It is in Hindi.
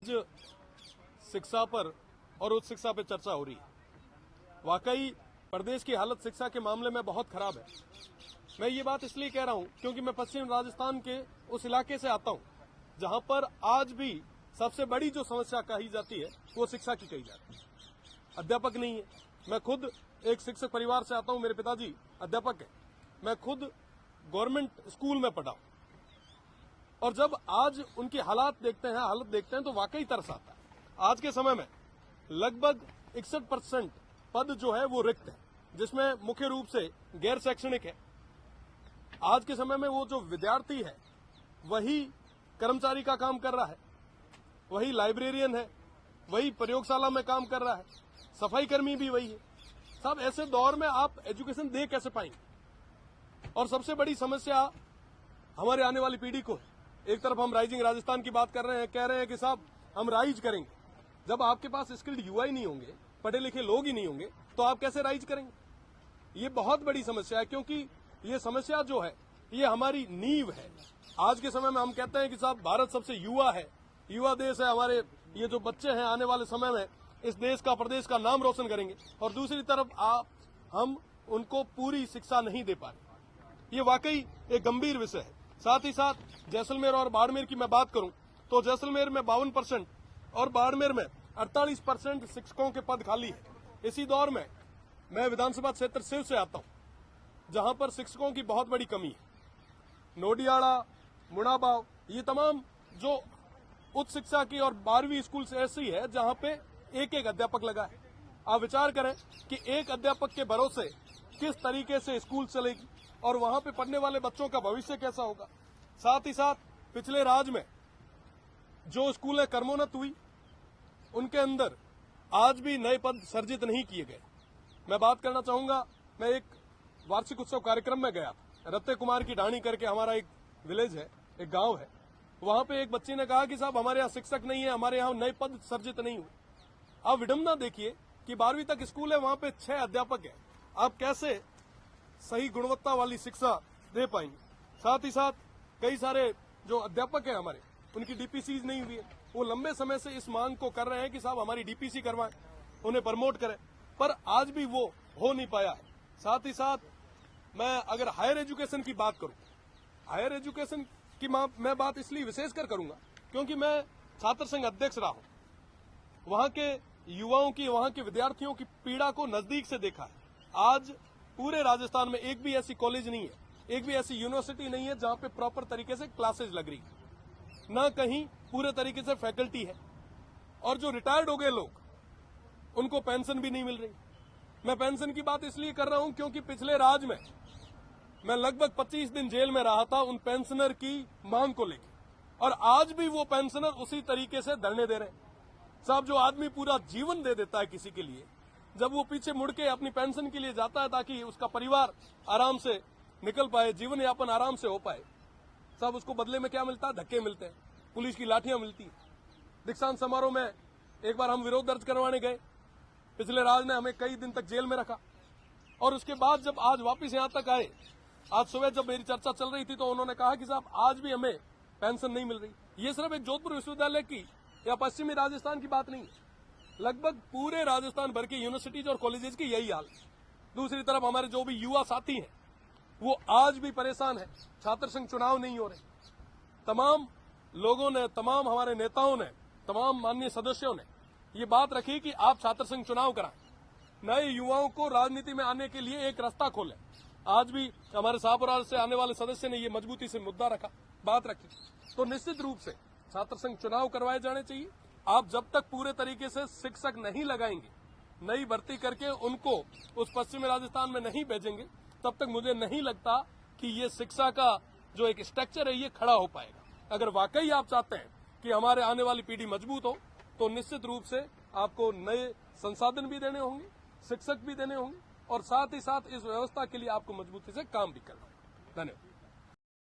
शिक्षा पर और उच्च शिक्षा पर चर्चा हो रही है। वाकई प्रदेश की हालत शिक्षा के मामले में बहुत खराब है। मैं ये बात इसलिए कह रहा हूं क्योंकि मैं पश्चिम राजस्थान के उस इलाके से आता हूं जहां पर आज भी सबसे बड़ी जो समस्या कही जाती है वो शिक्षा की कही जाती है। अध्यापक नहीं है। मैं खुद एक शिक्षक परिवार से आता हूं, मेरे पिताजी अध्यापक हैं। मैं खुद गवर्नमेंट स्कूल में पढ़ा और जब आज उनकी हालत देखते हैं तो वाकई तरस आता है। आज के समय में लगभग 61% पद जो है वो रिक्त है, जिसमें मुख्य रूप से गैर शैक्षणिक है। आज के समय में वो जो विद्यार्थी है वही कर्मचारी का काम कर रहा है, वही लाइब्रेरियन है, वही प्रयोगशाला में काम कर रहा है, सफाई कर्मी भी वही है। साहब, ऐसे दौर में आप एजुकेशन दे कैसे पाएंगे? और सबसे बड़ी समस्या हमारे आने वाली पीढ़ी को है। एक तरफ हम राइजिंग राजस्थान की बात कर रहे हैं, कह रहे हैं कि साहब हम राइज करेंगे। जब आपके पास स्किल्ड युवा ही नहीं होंगे, पढ़े लिखे लोग ही नहीं होंगे, तो आप कैसे राइज करेंगे? ये बहुत बड़ी समस्या है, क्योंकि ये समस्या जो है ये हमारी नींव है। आज के समय में हम कहते हैं कि साहब भारत सबसे युवा है, युवा देश है। हमारे ये जो बच्चे हैं आने वाले समय में इस देश का, प्रदेश का नाम रोशन करेंगे, और दूसरी तरफ हम उनको पूरी शिक्षा नहीं दे पा रहे। ये वाकई एक गंभीर विषय है। साथ ही साथ जैसलमेर और बाड़मेर की मैं बात करूं तो जैसलमेर में 52% और बाड़मेर में 48% शिक्षकों के पद खाली है। इसी दौर में मैं विधानसभा क्षेत्र सिव से आता हूं जहां पर शिक्षकों की बहुत बड़ी कमी है। नोडियाड़ा, मुड़ाबाव, ये तमाम जो उच्च शिक्षा की और 12वीं स्कूल से ऐसी है जहां पे एक एक अध्यापक लगा है। आप विचार करें कि एक अध्यापक के भरोसे किस तरीके से स्कूल चलेगी और वहां पे पढ़ने वाले बच्चों का भविष्य कैसा होगा। साथ ही साथ पिछले राज में जो स्कूलें कर्मोन्नत हुई उनके अंदर आज भी नए पद सर्जित नहीं किए गए। मैं बात करना चाहूंगा, मैं एक वार्षिक उत्सव कार्यक्रम में गया था। रत्ते कुमार की ढाणी करके हमारा एक विलेज है, एक गांव है। वहां पे एक बच्चे ने कहा कि साहब हमारे यहाँ शिक्षक नहीं है, हमारे यहाँ नए पद सर्जित नहीं हुए। आप विडंबना देखिए कि 12वीं तक स्कूल है, वहां पे 6 अध्यापक है। आप कैसे सही गुणवत्ता वाली शिक्षा दे पाएंगे? साथ ही साथ कई सारे जो अध्यापक हैं हमारे, उनकी डीपीसी नहीं हुई है। वो लंबे समय से इस मांग को कर रहे हैं कि साहब हमारी डीपीसी करवाएं, उन्हें प्रमोट करें, पर आज भी वो हो नहीं पाया है। साथ ही साथ मैं अगर हायर एजुकेशन की बात करूं, हायर एजुकेशन की मैं बात इसलिए विशेषकर करूंगा क्योंकि मैं छात्र संघ अध्यक्ष रहा हूं। वहां के युवाओं की, वहां के विद्यार्थियों की पीड़ा को नजदीक से देखा है। आज पूरे राजस्थान में एक भी ऐसी कॉलेज नहीं है, एक भी ऐसी यूनिवर्सिटी नहीं है जहां पे प्रॉपर तरीके से क्लासेज लग रही है, ना कहीं पूरे तरीके से फैकल्टी है। और जो रिटायर्ड हो गए लोग, उनको पेंशन भी नहीं मिल रही। मैं पेंशन की बात इसलिए कर रहा हूं क्योंकि पिछले राज में मैं लगभग 25 दिन जेल में रहा था उन पेंशनर की मांग को लेकर, और आज भी वो पेंशनर उसी तरीके से धरने दे रहे हैं। साहब, जो आदमी पूरा जीवन दे देता है किसी के लिए, जब वो पीछे मुड़ के अपनी पेंशन के लिए जाता है ताकि उसका परिवार आराम से निकल पाए, जीवन यापन आराम से हो पाए, साहब उसको बदले में क्या मिलता है? धक्के मिलते हैं, पुलिस की लाठियां मिलती हैं। दीक्षांत समारोह में एक बार हम विरोध दर्ज करवाने गए, पिछले राज ने हमें कई दिन तक जेल में रखा, और उसके बाद जब आज वापिस यहां तक आए, आज सुबह जब मेरी चर्चा चल रही थी तो उन्होंने कहा कि साहब आज भी हमें पेंशन नहीं मिल रही। ये सिर्फ एक जोधपुर विश्वविद्यालय की या पश्चिमी राजस्थान की बात नहीं है, लगभग पूरे राजस्थान भर की यूनिवर्सिटीज और कॉलेजेस की यही हाल है। दूसरी तरफ हमारे जो भी युवा साथी हैं वो आज भी परेशान है। छात्र संघ चुनाव नहीं हो रहे। तमाम लोगों ने, तमाम हमारे नेताओं ने, तमाम माननीय सदस्यों ने ये बात रखी कि आप छात्र संघ चुनाव कराएं, नए युवाओं को राजनीति में आने के लिए एक रास्ता खोलें। आज भी हमारे शाहपुरा से आने वाले सदस्य ने ये मजबूती से मुद्दा रखा, बात रखी। तो निश्चित रूप से छात्र संघ चुनाव करवाए जाने चाहिए। आप जब तक पूरे तरीके से शिक्षक नहीं लगाएंगे, नई भर्ती करके उनको उस पश्चिमी राजस्थान में नहीं भेजेंगे, तब तक मुझे नहीं लगता कि ये शिक्षा का जो एक स्ट्रक्चर है ये खड़ा हो पाएगा। अगर वाकई आप चाहते हैं कि हमारे आने वाली पीढ़ी मजबूत हो, तो निश्चित रूप से आपको नए संसाधन भी देने होंगे, शिक्षक भी देने होंगे, और साथ ही साथ इस व्यवस्था के लिए आपको मजबूती से काम भी करना है। धन्यवाद।